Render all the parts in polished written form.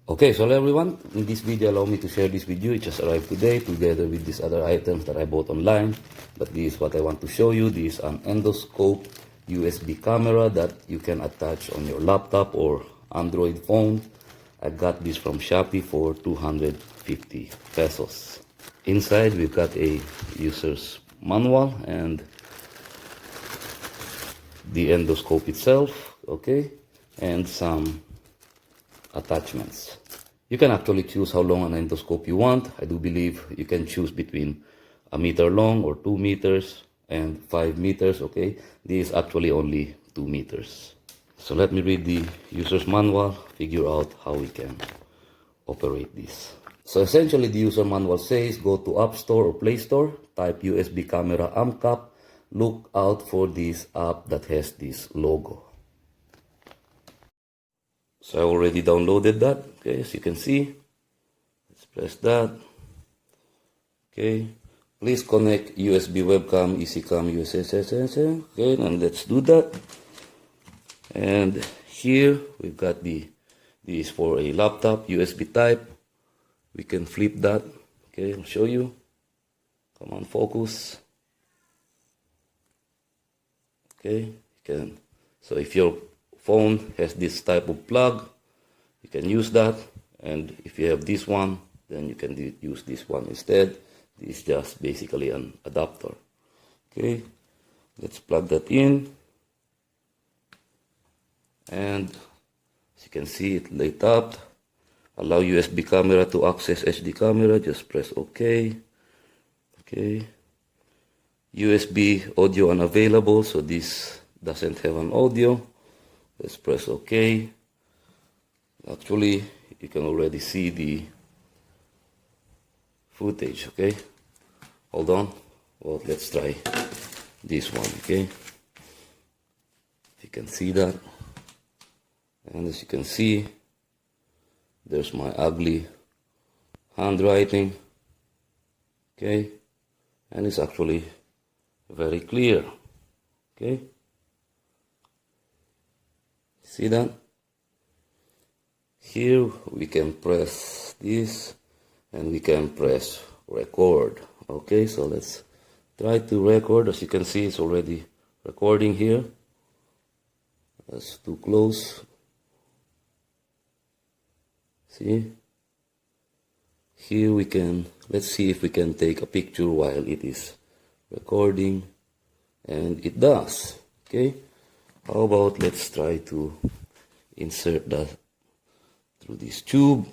Okay, so hello everyone. In this video, allow me to share this with you. It just arrived today together with these other items that I bought online. But this is what I want to show you. This is an endoscope USB camera that you can attach on your laptop or Android phone. I got this from Shopee for 250 pesos. Inside, we've got a user's manual and the endoscope itself, okay, and some attachments. You can actually choose how long an endoscope you want. I do believe you can choose between a meter long or 2 meters and 5 meters, okay. This is actually only 2 meters. So let me read the user's manual, figure out how we can operate this. So essentially the user manual says go to App Store or Play Store, type USB camera AMCAP, look out for this app that has this logo. So I already downloaded that, okay, as you can see. Let's press that. Okay, please connect USB webcam, EasyCam, USSS, okay, and let's do that. And here we've got this is for a laptop, USB type. We can flip that, okay, I'll show you. Come on, focus. Okay, you can, so if your phone has this type of plug, you can use that, and if you have this one, then you can use this one instead. This is just basically an adapter. Okay, let's plug that in, and as you can see, it lit up. Allow USB camera to access HD camera, just press OK. Okay, USB audio unavailable, so this doesn't have an audio. Let's press OK. Actually, you can already see the footage, okay? Hold on. Well, let's try this one, okay? If you can see that. And as you can see, there's my ugly handwriting, okay? And it's actually very clear, okay? See that? Here we can press this and we can press record. Okay, so let's try to record. As you can see, it's already recording here. That's too close. See? Here we can, let's see if we can take a picture while it is recording. And it does. Okay? How about let's try to insert that through this tube,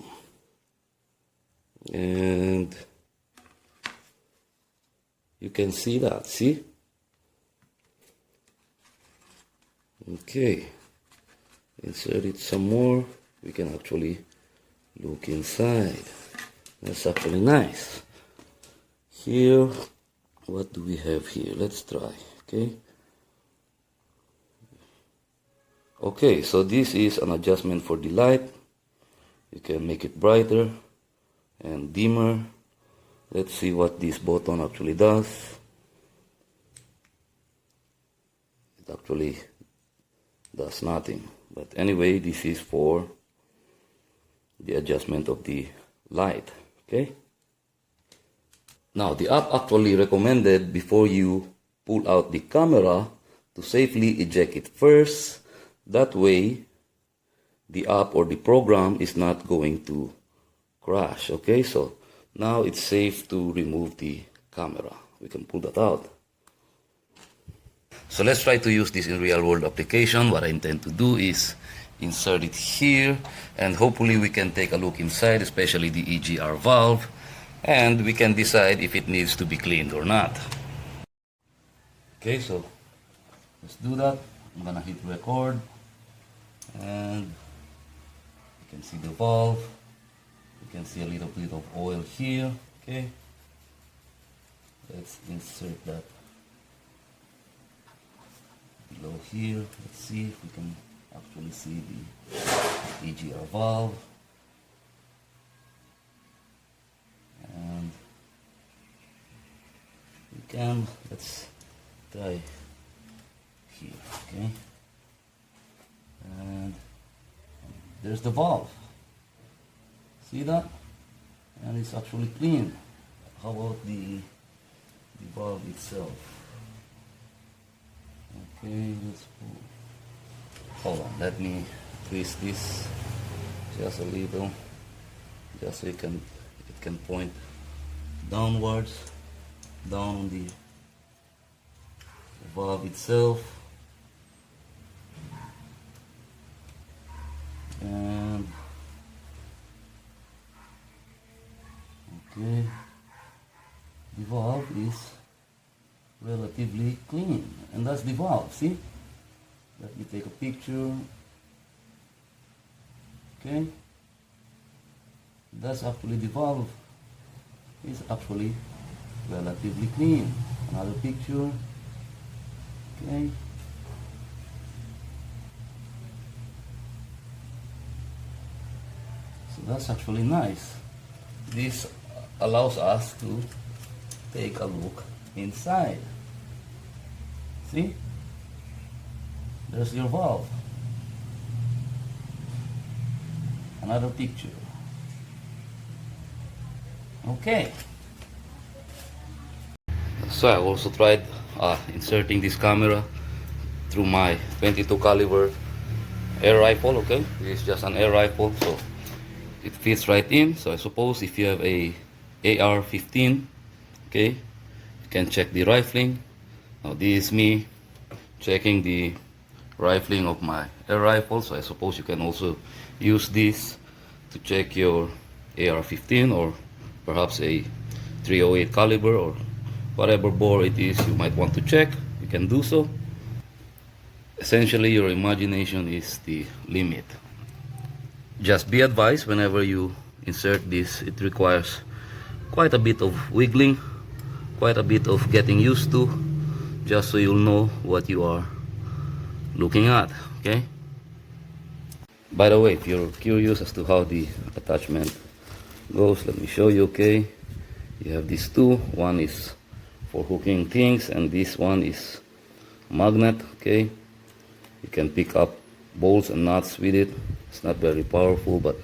and you can see that, see? Okay, insert it some more, we can actually look inside. That's actually nice. Here, what do we have here? Let's try, okay? Okay, so this is an adjustment for the light. You can make it brighter and dimmer. Let's see what this button actually does. It actually does nothing. But anyway, this is for the adjustment of the light. Okay? Now, the app actually recommended before you pull out the camera to safely eject it first. That way, the app or the program is not going to crash. Okay, so now it's safe to remove the camera. We can pull that out. So let's try to use this in real world application. What I intend to do is insert it here, and hopefully we can take a look inside, especially the EGR valve, and we can decide if it needs to be cleaned or not. Okay, so let's do that. I'm gonna hit record, and you can see the valve. You can see a little bit of oil here. Okay, let's insert that below here. Let's see if we can actually see the EGR valve. And we can, let's try here, okay? And there's the valve. See that? And it's actually clean. How about the valve itself? Okay, let's hold on, let me twist this just a little, just so it can point downwards, down on the valve itself. And okay, the valve is relatively clean, and that's the valve. See, let me take a picture. Okay, that's actually the valve. It's actually relatively clean. Another picture. Okay, so that's actually nice. This allows us to take a look inside. See, there's your valve. Another picture. Okay, so I also tried inserting this camera through my 22 caliber air rifle. Okay, this is just an air rifle, so it fits right in. So I suppose if you have a AR-15, okay, you can check the rifling. Now this is me checking the rifling of my air rifle, so I suppose you can also use this to check your AR-15 or perhaps a 308 caliber or whatever bore it is you might want to check. You can do so. Essentially, your imagination is the limit. Just be advised, whenever you insert this, it requires quite a bit of wiggling, quite a bit of getting used to, just so you'll know what you are looking at. Okay, by the way, if you're curious as to how the attachment goes, let me show you. Okay, you have these two. One is for hooking things, and this one is magnet. Okay, you can pick up bolts and nuts with it. It's not very powerful, but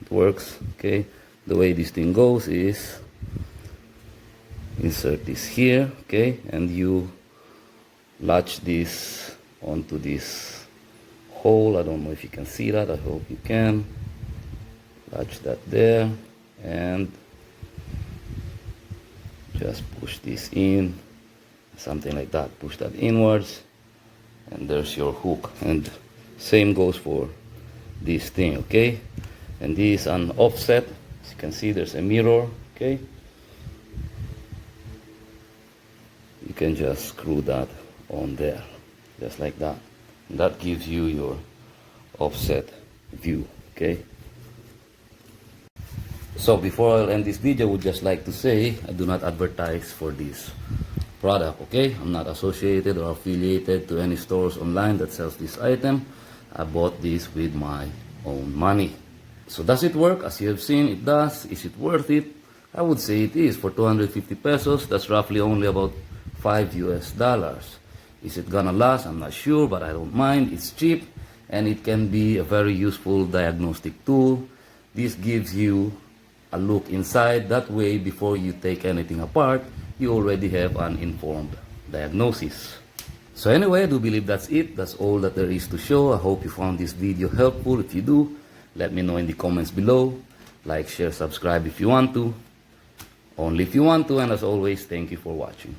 it works. Okay, the way this thing goes is insert this here, okay, and you latch this onto this hole. I don't know if you can see that. I hope you can. Latch that there and just push this in, something like that. Push that inwards, and there's your hook. And same goes for this thing, okay? And this is an offset. As you can see, there's a mirror, okay? You can just screw that on there, just like that. And that gives you your offset view, okay? So before I end this video, I would just like to say I do not advertise for this product, okay? I'm not associated or affiliated to any stores online that sells this item. I bought this with my own money. So does it work? As you have seen, it does. Is it worth it? I would say it is. For 250 pesos, that's roughly only about $5 US. Is it gonna last? I'm not sure, but I don't mind. It's cheap, and it can be a very useful diagnostic tool. This gives you a look inside. That way, before you take anything apart, you already have an informed diagnosis. So anyway, I do believe that's it. That's all that there is to show. I hope you found this video helpful. If you do, let me know in the comments below. Like, share, subscribe if you want to. Only if you want to. And as always, thank you for watching.